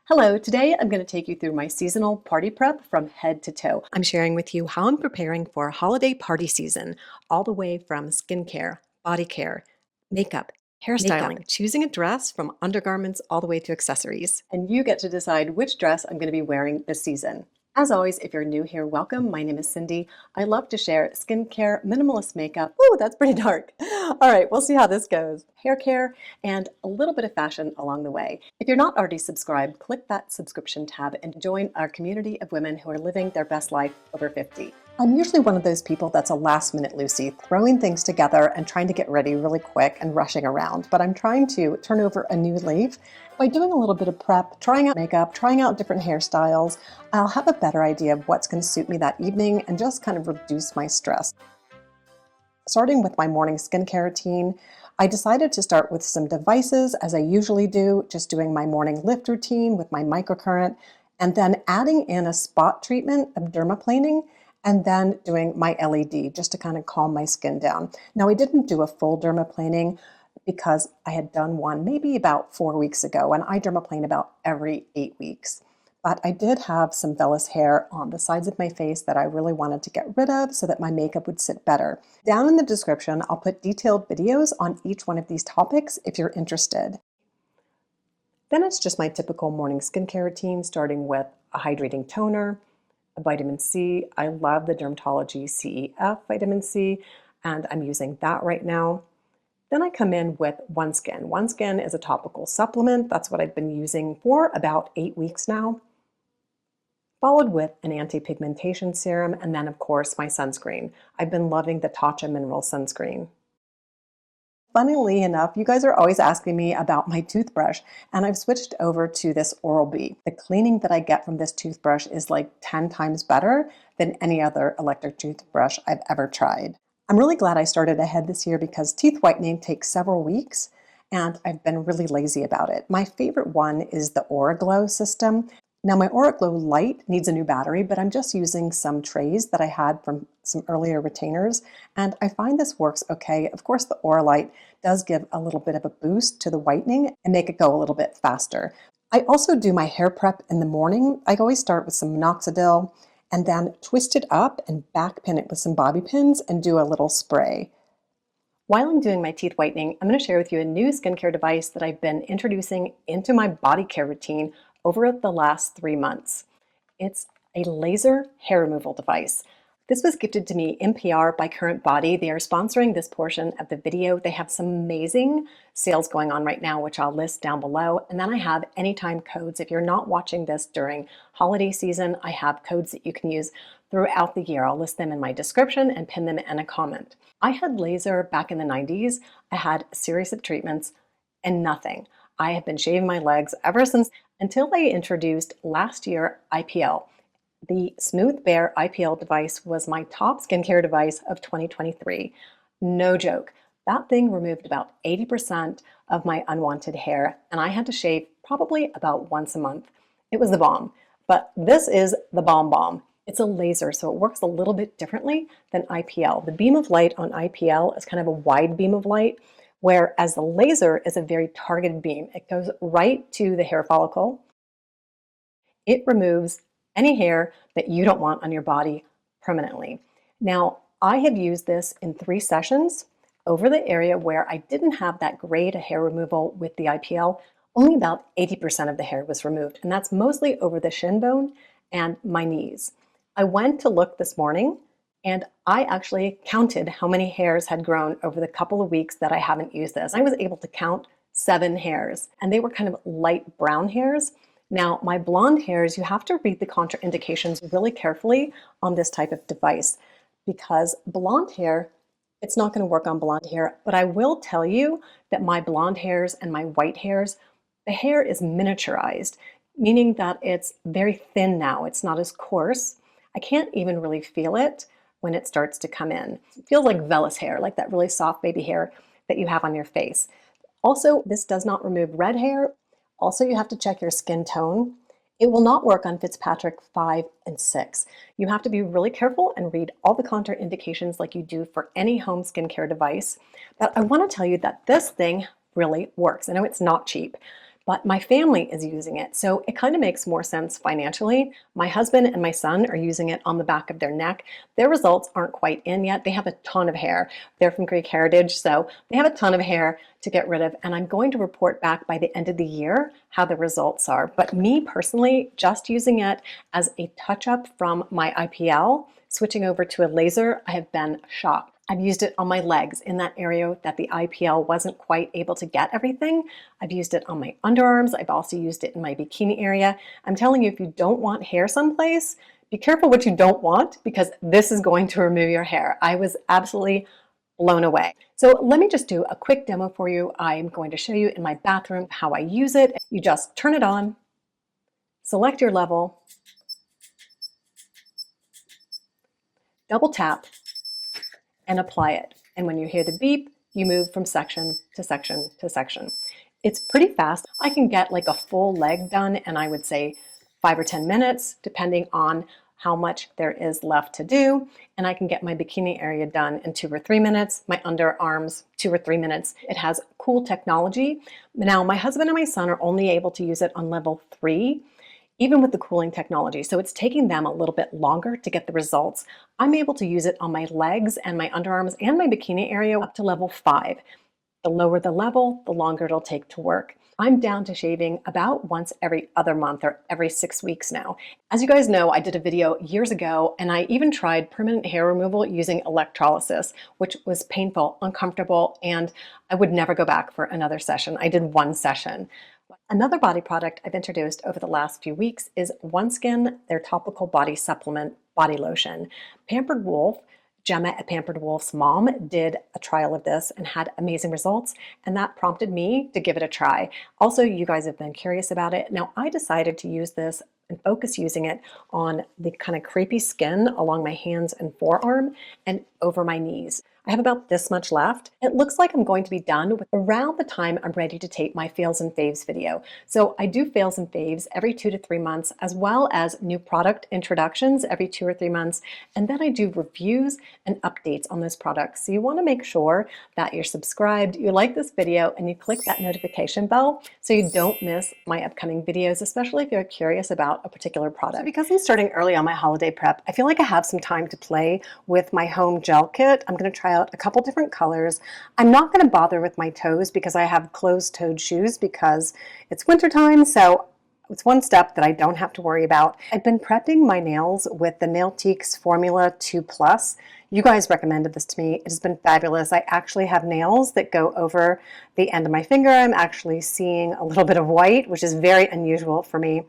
Hello, today I'm going to take you through my seasonal party prep from head to toe. I'm sharing with you how I'm preparing for holiday party season, all the way from skincare, body care, makeup, hairstyling, choosing a dress from undergarments all the way to accessories. And you get to decide which dress I'm going to be wearing this season. As always, if you're new here, welcome. My name is Cindy. I love to share skincare, minimalist makeup. Ooh, that's pretty dark. All right, we'll see how this goes. Hair care and a little bit of fashion along the way. If you're not already subscribed, click that subscription tab and join our community of women who are living their best life over 50. I'm usually one of those people that's a last-minute Lucy, throwing things together and trying to get ready really quick and rushing around, but I'm trying to turn over a new leaf. By doing a little bit of prep, trying out makeup, trying out different hairstyles, I'll have a better idea of what's going to suit me that evening and just kind of reduce my stress. Starting with my morning skincare routine, I decided to start with some devices as I usually do, just doing my morning lift routine with my microcurrent, and then adding in a spot treatment of dermaplaning, and then doing my LED just to kind of calm my skin down. Now I didn't do a full dermaplaning because I had done one maybe about 4 weeks ago, and I dermaplane about every 8 weeks. But I did have some vellus hair on the sides of my face that I really wanted to get rid of so that my makeup would sit better. Down in the description, I'll put detailed videos on each one of these topics if you're interested. Then it's just my typical morning skincare routine, starting with a hydrating toner, a vitamin C. I love the Dermatology CEF vitamin C, and I'm using that right now. Then I come in with OneSkin. OneSkin is a topical supplement. That's what I've been using for about 8 weeks now, followed with an anti-pigmentation serum, and then of course my sunscreen. I've been loving the Tatcha Mineral Sunscreen. Funnily enough, you guys are always asking me about my toothbrush, and I've switched over to this Oral-B. The cleaning that I get from this toothbrush is like 10 times better than any other electric toothbrush I've ever tried. I'm really glad I started ahead this year because teeth whitening takes several weeks, and I've been really lazy about it. My favorite one is the AuraGlow system. Now my AuraGlow Lite needs a new battery, but I'm just using some trays that I had from some earlier retainers, and I find this works okay. Of course, the Aura Lite does give a little bit of a boost to the whitening and make it go a little bit faster. I also do my hair prep in the morning. I always start with some minoxidil and then twist it up and back pin it with some bobby pins and do a little spray. While I'm doing my teeth whitening, I'm going to share with you a new skincare device that I've been introducing into my body care routine over the last 3 months. It's a laser hair removal device. This was gifted to me in PR by Current Body. They are sponsoring this portion of the video. They have some amazing sales going on right now, which I'll list down below. And then I have anytime codes. If you're not watching this during holiday season, I have codes that you can use throughout the year. I'll list them in my description and pin them in a comment. I had laser back in the 90s. I had a series of treatments and nothing. I have been shaving my legs ever since, until I introduced last year IPL. The Smooth Bare IPL device was my top skincare device of 2023. No joke. That thing removed about 80% of my unwanted hair, and I had to shave probably about once a month. It was the bomb. But this is the bomb bomb. It's a laser, so it works a little bit differently than IPL. The beam of light on IPL is kind of a wide beam of light, whereas the laser is a very targeted beam. It goes right to the hair follicle. It removes any hair that you don't want on your body permanently. Now, I have used this in 3 sessions over the area where I didn't have that great hair removal with the IPL. Only about 80% of the hair was removed, and that's mostly over the shin bone and my knees. I went to look this morning, and I actually counted how many hairs had grown over the couple of weeks that I haven't used this. I was able to count 7 hairs, and they were kind of light brown hairs. Now, my blonde hairs, you have to read the contraindications really carefully on this type of device, because blonde hair, it's not going to work on blonde hair. But I will tell you that my blonde hairs and my white hairs, the hair is miniaturized, meaning that it's very thin now. It's not as coarse. I can't even really feel it when it starts to come in. It feels like vellus hair, like that really soft baby hair that you have on your face. Also, this does not remove red hair. Also, you have to check your skin tone. It will not work on Fitzpatrick 5 and 6. You have to be really careful and read all the contraindications like you do for any home skincare device. But I want to tell you that this thing really works. I know it's not cheap, but my family is using it. So it kind of makes more sense financially. My husband and my son are using it on the back of their neck. Their results aren't quite in yet. They have a ton of hair. They're from Greek heritage, so they have a ton of hair to get rid of. And I'm going to report back by the end of the year how the results are. But me personally, just using it as a touch-up from my IPL, switching over to a laser, I have been shocked. I've used it on my legs in that area that the IPL wasn't quite able to get everything. I've used it on my underarms. I've also used it in my bikini area. I'm telling you, if you don't want hair someplace, be careful what you don't want, because this is going to remove your hair. I was absolutely blown away. So let me just do a quick demo for you. I'm going to show you in my bathroom how I use it. You just turn it on, select your level, double tap, and apply it. And when you hear the beep, you move from section to section to section. It's pretty fast. I can get like a full leg done in, I would say, 5 or 10 minutes, depending on how much there is left to do. And I can get my bikini area done in 2 or 3 minutes, my underarms 2 or 3 minutes. It has cool technology. Now, my husband and my son are only able to use it on level 3, even with the cooling technology. So it's taking them a little bit longer to get the results. I'm able to use it on my legs and my underarms and my bikini area up to level 5. The lower the level, the longer it'll take to work. I'm down to shaving about once every other month or every 6 weeks now. As you guys know, I did a video years ago, and I even tried permanent hair removal using electrolysis, which was painful, uncomfortable, and I would never go back for another session. I did 1 session. Another body product I've introduced over the last few weeks is OneSkin, their topical body supplement body lotion. Pampered Wolf, Gemma at Pampered Wolf's mom, did a trial of this and had amazing results, and that prompted me to give it a try. Also, you guys have been curious about it. Now, I decided to use this and focus using it on the kind of crepey skin along my hands and forearm and over my knees. I have about this much left. It looks like I'm going to be done with around the time I'm ready to tape my fails and faves video. So I do fails and faves every 2 to 3 months, as well as new product introductions every 2 or 3 months. And then I do reviews and updates on those products. So you want to make sure that you're subscribed, you like this video, and you click that notification bell so you don't miss my upcoming videos, especially if you're curious about a particular product. So because I'm starting early on my holiday prep, I feel like I have some time to play with my home gel kit. I'm going to try out a couple different colors. I'm not going to bother with my toes because I have closed-toed shoes because it's wintertime, so it's one step that I don't have to worry about. I've been prepping my nails with the Nailtique's Formula 2 Plus. You guys recommended this to me. It has been fabulous. I actually have nails that go over the end of my finger. I'm actually seeing a little bit of white, which is very unusual for me.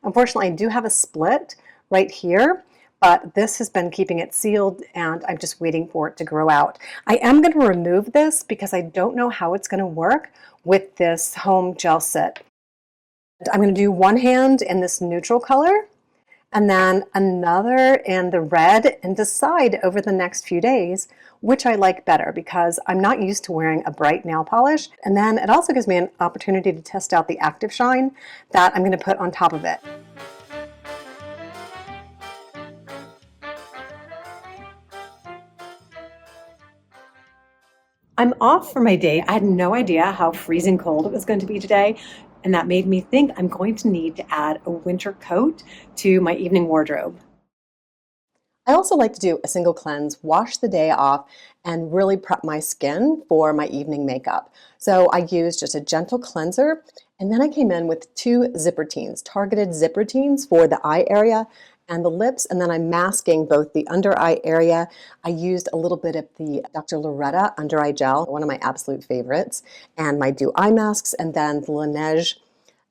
Unfortunately, I do have a split right here, but this has been keeping it sealed, and I'm just waiting for it to grow out. I am going to remove this because I don't know how it's going to work with this home gel set. I'm going to do one hand in this neutral color and then another in the red, and decide over the next few days which I like better, because I'm not used to wearing a bright nail polish. And then it also gives me an opportunity to test out the active shine that I'm going to put on top of it. I'm off for my date. I had no idea how freezing cold it was going to be today, and that made me think I'm going to need to add a winter coat to my evening wardrobe. I also like to do a single cleanse, wash the day off, and really prep my skin for my evening makeup. So I used just a gentle cleanser, and then I came in with 2 zip routines, targeted zip routines for the eye area and the lips, and then I'm masking both the under eye area. I used a little bit of the Dr. Loretta under eye gel, one of my absolute favorites, and my Dew eye masks, and then the Laneige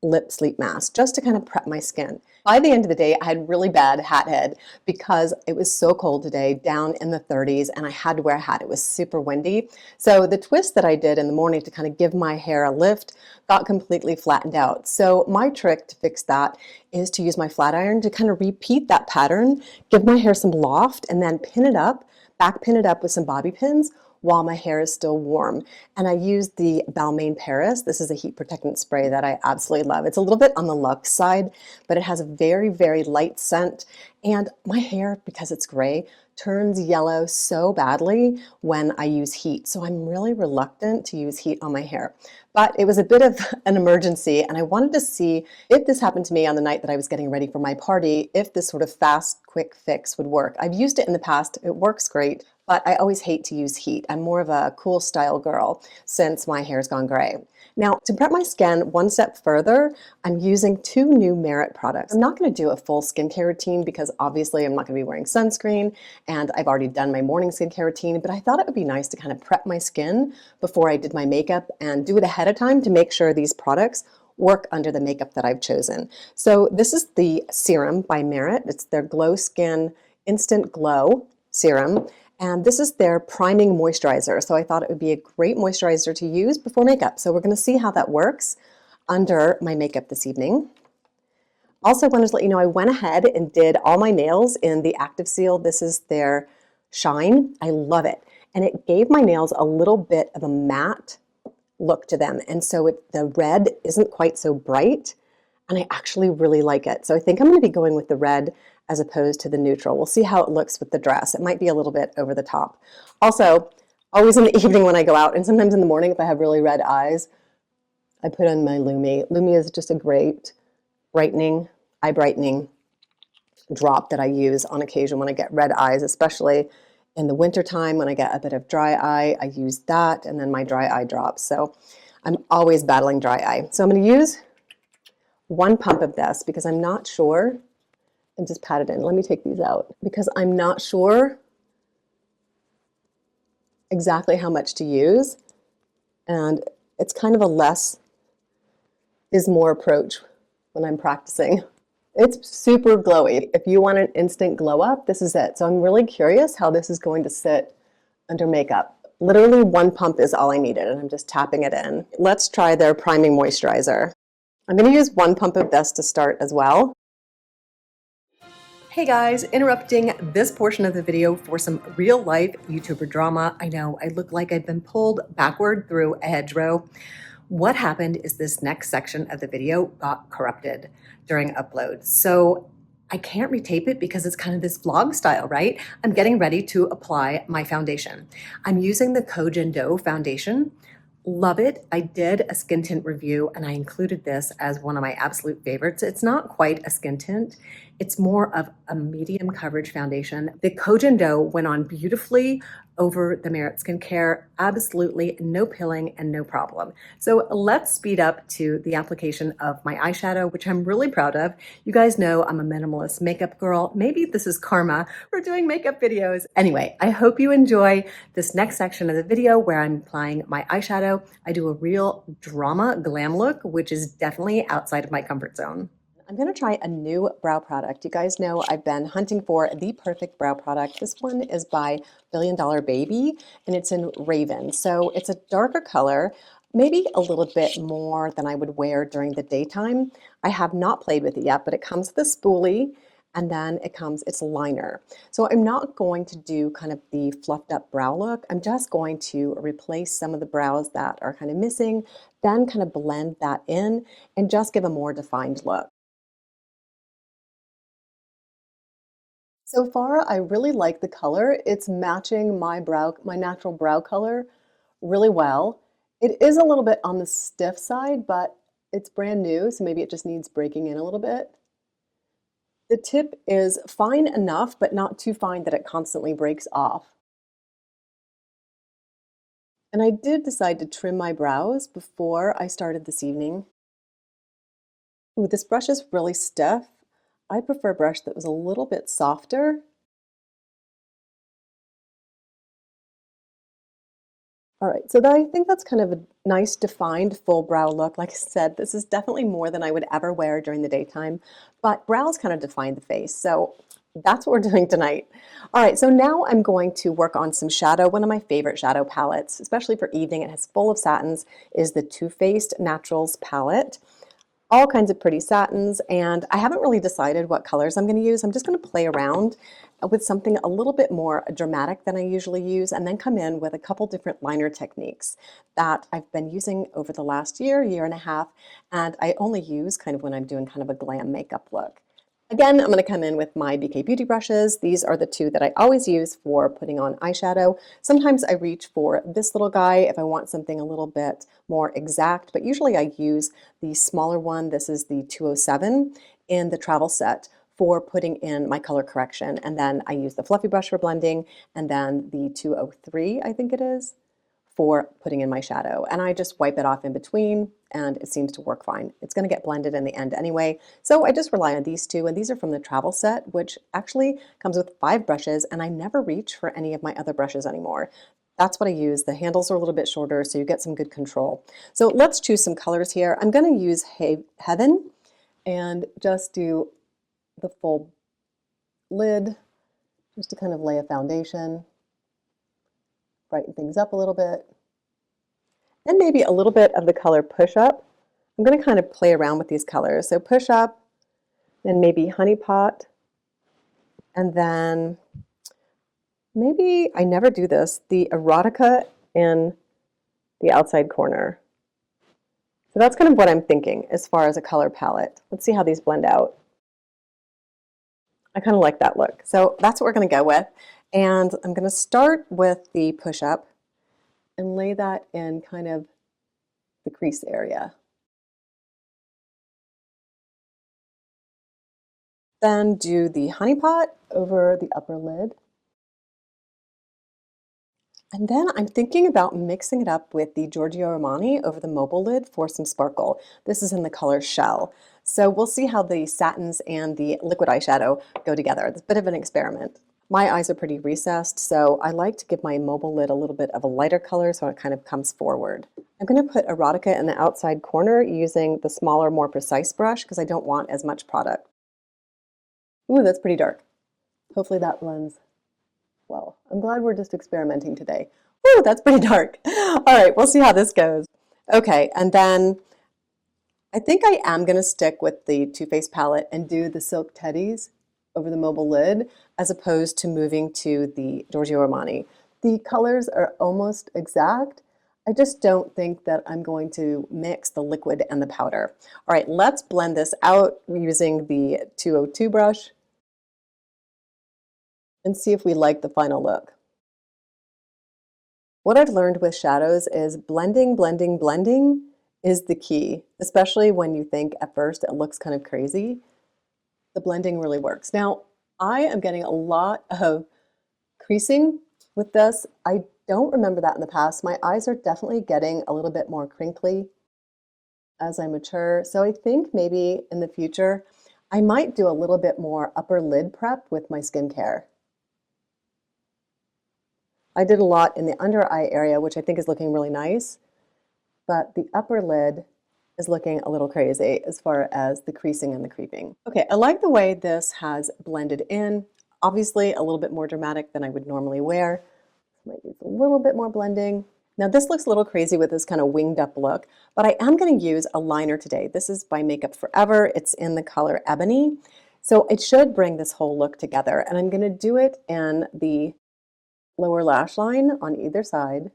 lip sleep mask, just to kind of prep my skin. By the end of the day, I had really bad hat head because it was so cold today, down in the 30s, and I had to wear a hat. It was super windy. So the twist that I did in the morning to kind of give my hair a lift got completely flattened out. So my trick to fix that is to use my flat iron to kind of repeat that pattern, give my hair some loft, and then pin it up, back pin it up with some bobby pins while my hair is still warm. And I used the Balmain Paris. This is a heat protectant spray that I absolutely love. It's a little bit on the luxe side, but it has a very, very light scent. And my hair, because it's gray, turns yellow so badly when I use heat. So I'm really reluctant to use heat on my hair. But it was a bit of an emergency, and I wanted to see if this happened to me on the night that I was getting ready for my party, if this sort of fast, quick fix would work. I've used it in the past, it works great, but I always hate to use heat. I'm more of a cool style girl since my hair's gone gray. Now, to prep my skin one step further, I'm using two new Merit products. I'm not going to do a full skincare routine because obviously I'm not going to be wearing sunscreen, and I've already done my morning skincare routine, but I thought it would be nice to kind of prep my skin before I did my makeup and do it ahead of time to make sure these products work under the makeup that I've chosen. So this is the serum by Merit. It's their Glow Skin Instant Glow Serum. And this is their priming moisturizer. So I thought it would be a great moisturizer to use before makeup. So we're going to see how that works under my makeup this evening. Also wanted to let you know I went ahead and did all my nails in the Active Seal. This is their Shine. I love it. And it gave my nails a little bit of a matte look to them. And so the red isn't quite so bright. And I actually really like it. So I think I'm going to be going with the red as opposed to the neutral. We'll see how it looks with the dress. It might be a little bit over the top. Also, always in the evening when I go out, and sometimes in the morning if I have really red eyes, I put on my Lumi. Lumi is just a great eye brightening drop that I use on occasion when I get red eyes, especially in the winter time when I get a bit of dry eye. I use that and then my dry eye drops. So I'm always battling dry eye. So I'm going to use one pump of this because I'm not sure, and just pat it in. Let me take these out because I'm not sure exactly how much to use. And it's kind of a less is more approach when I'm practicing. It's super glowy. If you want an instant glow up, this is it. So I'm really curious how this is going to sit under makeup. Literally one pump is all I needed, and I'm just tapping it in. Let's try their priming moisturizer. I'm going to use one pump of this to start as well. Hey guys, interrupting this portion of the video for some real life YouTuber drama. I know I look like I've been pulled backward through a hedgerow. What happened is this next section of the video got corrupted during upload. So I can't retape it because it's kind of this vlog style, right? I'm getting ready to apply my foundation. I'm using the KOH GEN DO Foundation. Love it. I did a skin tint review and I included this as one of my absolute favorites. It's not quite a skin tint. It's more of a medium coverage foundation. The KOH GEN DO went on beautifully over the Merit Skincare. Absolutely no pilling and no problem. So let's speed up to the application of my eyeshadow, which I'm really proud of. You guys know I'm a minimalist makeup girl. Maybe this is karma for doing makeup videos. Anyway, I hope you enjoy this next section of the video where I'm applying my eyeshadow. I do a real drama glam look, which is definitely outside of my comfort zone. I'm going to try a new brow product. You guys know I've been hunting for the perfect brow product. This one is by Billion Dollar Baby, and it's in Raven. So it's a darker color, maybe a little bit more than I would wear during the daytime. I have not played with it yet, but it comes with a spoolie, and then it's a liner. So I'm not going to do kind of the fluffed up brow look. I'm just going to replace some of the brows that are kind of missing, then kind of blend that in and just give a more defined look. So far, I really like the color. It's matching my natural brow color really well. It is a little bit on the stiff side, but it's brand new, so maybe it just needs breaking in a little bit. The tip is fine enough, but not too fine that it constantly breaks off. And I did decide to trim my brows before I started this evening. Ooh, this brush is really stiff. I prefer a brush that was a little bit softer. All right, so I think that's kind of a nice defined full brow look. Like I said, this is definitely more than I would ever wear during the daytime, but brows kind of define the face. So that's what we're doing tonight. All right, so now I'm going to work on some shadow. One of my favorite shadow palettes, especially for evening, it has full of satins, is the Too Faced Naturals palette. All kinds of pretty satins, and I haven't really decided what colors I'm going to use. I'm just going to play around with something a little bit more dramatic than I usually use, and then come in with a couple different liner techniques that I've been using over the last year and a half, and I only use kind of when I'm doing kind of a glam makeup look. Again, I'm going to come in with my BK Beauty brushes. These are the two that I always use for putting on eyeshadow. Sometimes I reach for this little guy if I want something a little bit more exact, but usually I use the smaller one. This is the 207 in the travel set for putting in my color correction. And then I use the fluffy brush for blending, and then the 203, I think it is, for putting in my shadow. And I just wipe it off in between and it seems to work fine. It's going to get blended in the end anyway. So I just rely on these two, and these are from the travel set, which actually comes with 5 brushes, and I never reach for any of my other brushes anymore. That's what I use. The handles are a little bit shorter, so you get some good control. So let's choose some colors here. I'm going to use Heaven and just do the full lid just to kind of lay a foundation, brighten things up a little bit. And maybe a little bit of the color Push Up. I'm going to kind of play around with these colors. So Push Up, then maybe Honey Pot, and then maybe, I never do this, the Erotica in the outside corner. So that's kind of what I'm thinking as far as a color palette. Let's see how these blend out. I kind of like that look. So that's what we're going to go with. And I'm going to start with the Push Up and lay that in kind of the crease area. Then do the Honey Pot over the upper lid. And then I'm thinking about mixing it up with the Giorgio Armani over the mobile lid for some sparkle. This is in the color Shell. So we'll see how the satins and the liquid eyeshadow go together. It's a bit of an experiment. My eyes are pretty recessed, so I like to give my mobile lid a little bit of a lighter color so it kind of comes forward. I'm going to put Erotica in the outside corner using the smaller, more precise brush because I don't want as much product. Ooh, that's pretty dark. Hopefully that blends well. I'm glad we're just experimenting today. Ooh, that's pretty dark. All right, we'll see how this goes. Okay, and then I think I am going to stick with the Too Faced palette and do the Silk Teddies over the mobile lid as opposed to moving to the Giorgio Armani. The colors are almost exact. I just don't think that I'm going to mix the liquid and the powder. All right, let's blend this out using the 202 brush and see if we like the final look. What I've learned with shadows is blending, blending, blending is the key, especially when you think at first it looks kind of crazy. The blending really works. Now, I am getting a lot of creasing with this. I don't remember that in the past. My eyes are definitely getting a little bit more crinkly as I mature. So I think maybe in the future, I might do a little bit more upper lid prep with my skincare. I did a lot in the under eye area, which I think is looking really nice, but the upper lid is looking a little crazy as far as the creasing and the creeping. Okay, I like the way this has blended in. Obviously a little bit more dramatic than I would normally wear. Might use a little bit more blending. Now this looks a little crazy with this kind of winged up look, but I am going to use a liner today. This is by Makeup Forever. It's in the color Ebony. So it should bring this whole look together, and I'm going to do it in the lower lash line on either side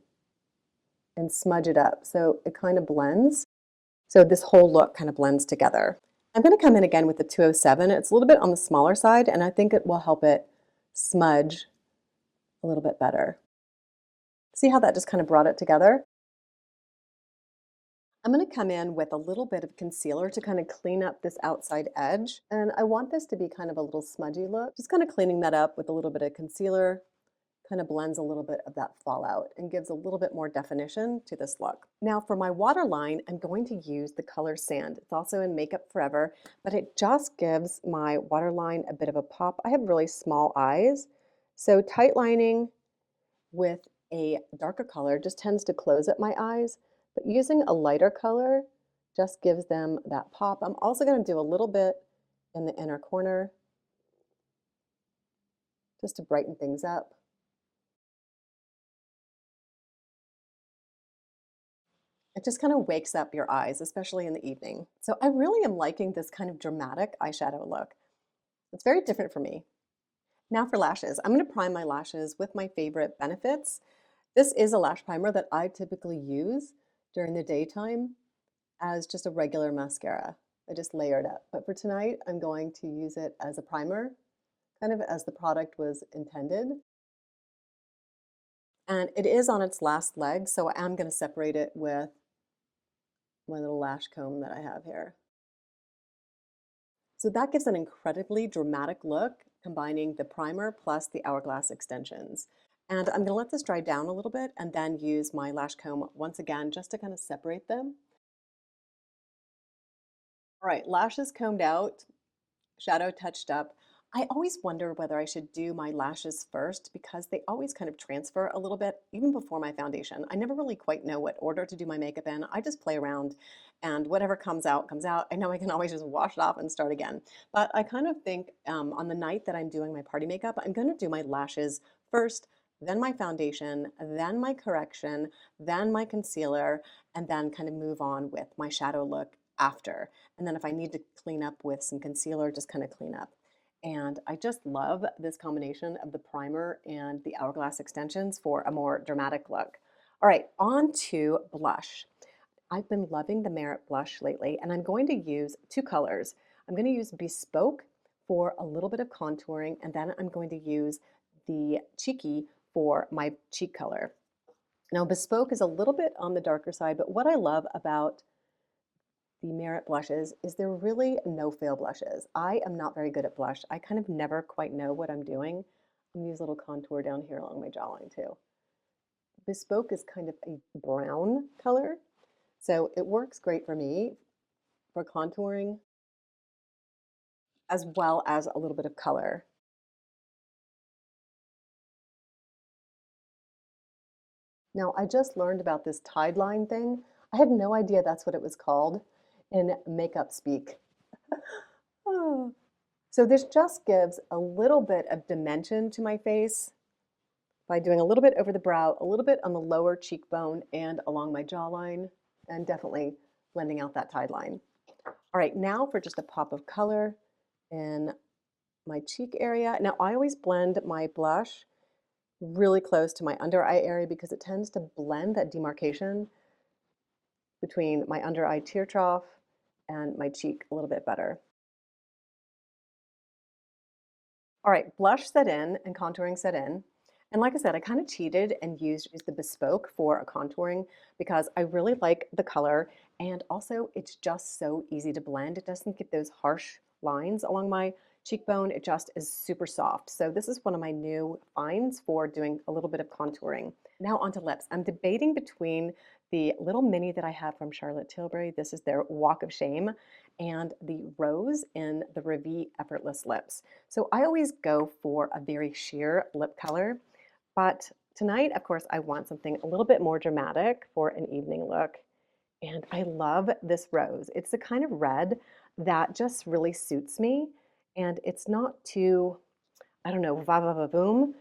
and smudge it up so it kind of blends. So this whole look kind of blends together. I'm going to come in again with the 207. It's a little bit on the smaller side, and I think it will help it smudge a little bit better. See how that just kind of brought it together? I'm going to come in with a little bit of concealer to kind of clean up this outside edge. And I want this to be kind of a little smudgy look. Just kind of cleaning that up with a little bit of concealer. Kind of blends a little bit of that fallout and gives a little bit more definition to this look. Now for my waterline, I'm going to use the color Sand. It's also in Makeup Forever, but it just gives my waterline a bit of a pop. I have really small eyes, so tight lining with a darker color just tends to close up my eyes, but using a lighter color just gives them that pop. I'm also going to do a little bit in the inner corner just to brighten things up. It just kind of wakes up your eyes, especially in the evening. So I really am liking this kind of dramatic eyeshadow look. It's very different for me. Now for lashes. I'm going to prime my lashes with my favorite Benefits. This is a lash primer that I typically use during the daytime as just a regular mascara. I just layer it up. But for tonight, I'm going to use it as a primer, kind of as the product was intended. And it is on its last leg, so I am going to separate it with my little lash comb that I have here. So that gives an incredibly dramatic look, combining the primer plus the hourglass extensions. And I'm going to let this dry down a little bit and then use my lash comb once again just to kind of separate them. All right, lashes combed out, shadow touched up. I always wonder whether I should do my lashes first because they always kind of transfer a little bit, even before my foundation. I never really quite know what order to do my makeup in. I just play around and whatever comes out, comes out. I know I can always just wash it off and start again. But I kind of think on the night that I'm doing my party makeup, I'm going to do my lashes first, then my foundation, then my correction, then my concealer, and then kind of move on with my shadow look after. And then if I need to clean up with some concealer, just kind of clean up. And I just love this combination of the primer and the hourglass extensions for a more dramatic look. All right, on to blush. I've been loving the Merit blush lately, and I'm going to use two colors. I'm going to use Bespoke for a little bit of contouring, and then I'm going to use the Cheeky for my cheek color. Now, Bespoke is a little bit on the darker side, but what I love about the Merit blushes is they're really no-fail blushes. I am not very good at blush. I kind of never quite know what I'm doing. I'm gonna use a little contour down here along my jawline too. Bespoke is kind of a brown color, so it works great for me for contouring as well as a little bit of color. Now, I just learned about this tide line thing. I had no idea that's what it was called in makeup speak. Oh. So this just gives a little bit of dimension to my face by doing a little bit over the brow, a little bit on the lower cheekbone and along my jawline, and definitely blending out that tide line. All right, now for just a pop of color in my cheek area. Now I always blend my blush really close to my under eye area because it tends to blend that demarcation between my under eye tear trough and my cheek a little bit better. All right, blush set in and contouring set in. And like I said, I kind of cheated and used the Bespoke for a contouring because I really like the color and also it's just so easy to blend. It doesn't get those harsh lines along my cheekbone. It just is super soft. So this is one of my new finds for doing a little bit of contouring. Now onto lips. I'm debating between the little mini that I have from Charlotte Tilbury. This is their Walk of Shame and the Rose in the Revie Effortless Lips. So I always go for a very sheer lip color, but tonight, of course, I want something a little bit more dramatic for an evening look. And I love this rose. It's the kind of red that just really suits me. And it's not too, I don't know, va va va boom.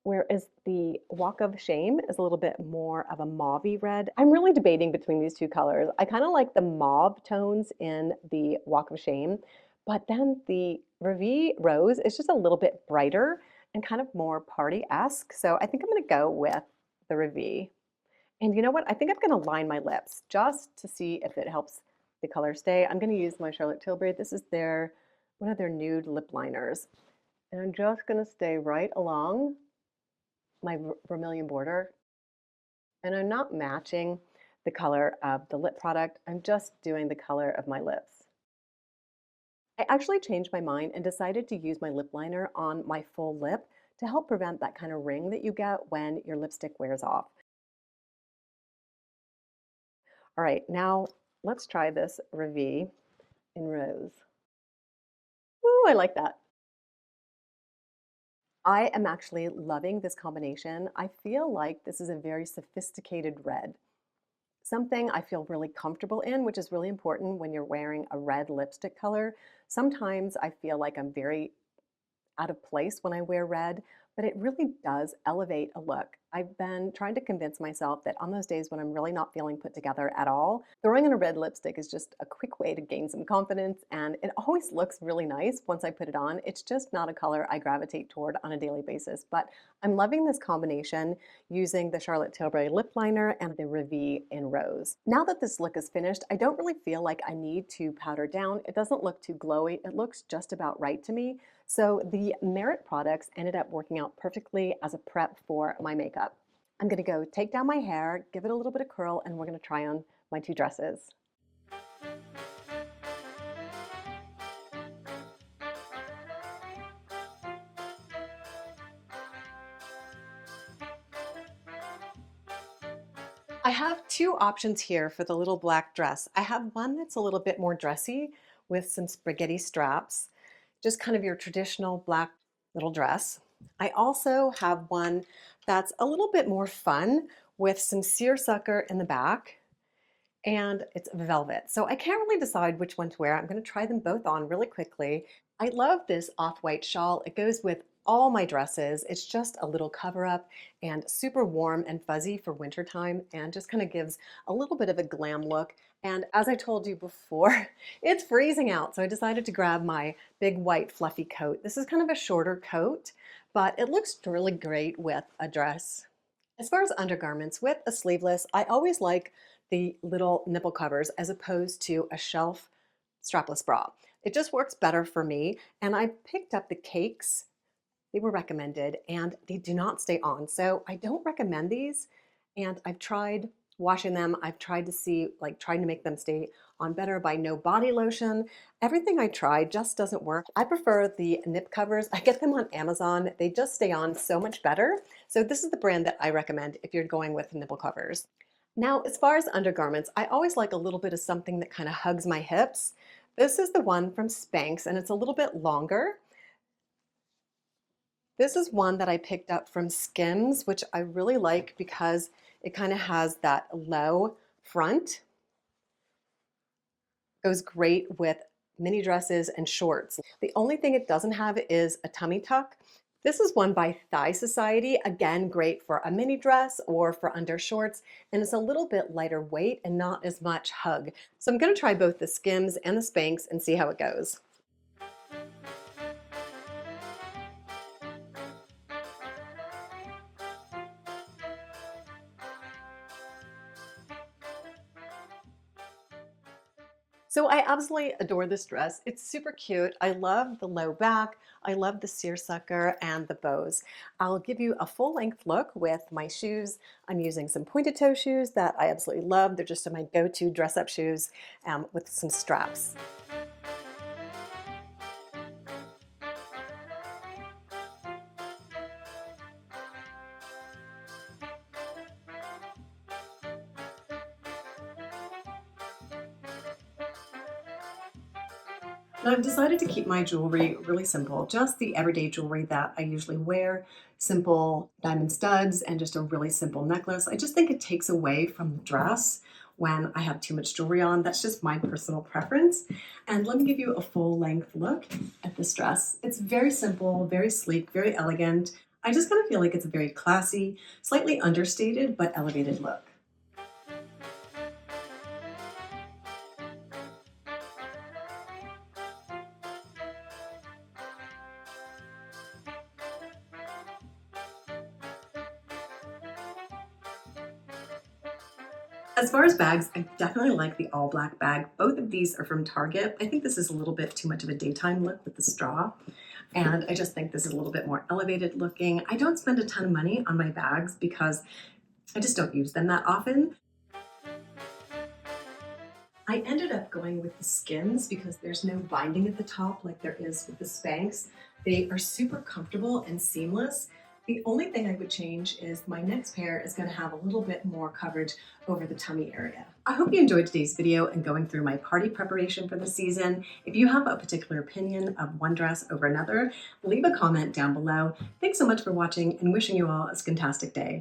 Whereas the Walk of Shame is a little bit more of a mauve-y red. I'm really debating between these two colors. I kind of like the mauve tones in the Walk of Shame, but then the Revie Rose is just a little bit brighter and kind of more party-esque. So I think I'm going to go with the Revie. And you know what? I think I'm going to line my lips just to see if it helps the color stay. I'm going to use my Charlotte Tilbury. This is one of their nude lip liners. And I'm just going to stay right along my vermilion border. And I'm not matching the color of the lip product. I'm just doing the color of my lips. I actually changed my mind and decided to use my lip liner on my full lip to help prevent that kind of ring that you get when your lipstick wears off. All right, now let's try this Revie in Rose. Ooh, I like that. I am actually loving this combination. I feel like this is a very sophisticated red. Something I feel really comfortable in, which is really important when you're wearing a red lipstick color. Sometimes I feel like I'm very out of place when I wear red, but it really does elevate a look. I've been trying to convince myself that on those days when I'm really not feeling put together at all, throwing on a red lipstick is just a quick way to gain some confidence, and it always looks really nice once I put it on. It's just not a color I gravitate toward on a daily basis, but I'm loving this combination using the Charlotte Tilbury lip liner and the Revie in Rose. Now that this look is finished, I don't really feel like I need to powder down. It doesn't look too glowy. It looks just about right to me. So the Merit products ended up working out perfectly as a prep for my makeup. I'm gonna go take down my hair, give it a little bit of curl, and we're gonna try on my two dresses. I have two options here for the little black dress. I have one that's a little bit more dressy with some spaghetti straps, just kind of your traditional black little dress. I also have one that's a little bit more fun with some seersucker in the back, and it's velvet. So I can't really decide which one to wear. I'm going to try them both on really quickly. I love this off-white shawl. It goes with all my dresses. It's just a little cover up and super warm and fuzzy for wintertime and just kind of gives a little bit of a glam look. And as I told you before, it's freezing out. So I decided to grab my big white fluffy coat. This is kind of a shorter coat, but it looks really great with a dress. As far as undergarments, with a sleeveless, I always like the little nipple covers as opposed to a shelf strapless bra. It just works better for me. And I picked up the cakes. They were recommended and they do not stay on. So I don't recommend these. And I've tried washing them. I've tried to see, like trying to make them stay on better by no body lotion. Everything I tried just doesn't work. I prefer the nip covers. I get them on Amazon. They just stay on so much better. So this is the brand that I recommend if you're going with nipple covers. Now, as far as undergarments, I always like a little bit of something that kind of hugs my hips. This is the one from Spanx, and it's a little bit longer. This is one that I picked up from Skims, which I really like because it kind of has that low front. Goes great with mini dresses and shorts. The only thing it doesn't have is a tummy tuck. This is one by Thigh Society. Again, great for a mini dress or for under shorts, and it's a little bit lighter weight and not as much hug. So I'm gonna try both the Skims and the Spanx and see how it goes. So I absolutely adore this dress. It's super cute. I love the low back. I love the seersucker and the bows. I'll give you a full length look with my shoes. I'm using some pointed toe shoes that I absolutely love. They're just my go-to dress up shoes with some straps. Now I've decided to keep my jewelry really simple, just the everyday jewelry that I usually wear, simple diamond studs and just a really simple necklace. I just think it takes away from the dress when I have too much jewelry on. That's just my personal preference. And let me give you a full length look at this dress. It's very simple, very sleek, very elegant. I just kind of feel like it's a very classy, slightly understated, but elevated look. As far as bags, I definitely like the all black bag. Both of these are from Target. I think this is a little bit too much of a daytime look with the straw. And I just think this is a little bit more elevated looking. I don't spend a ton of money on my bags because I just don't use them that often. I ended up going with the Skims because there's no binding at the top like there is with the Spanx. They are super comfortable and seamless. The only thing I would change is my next pair is going to have a little bit more coverage over the tummy area. I hope you enjoyed today's video and going through my party preparation for the season. If you have a particular opinion of one dress over another, leave a comment down below. Thanks so much for watching and wishing you all a fantastic day.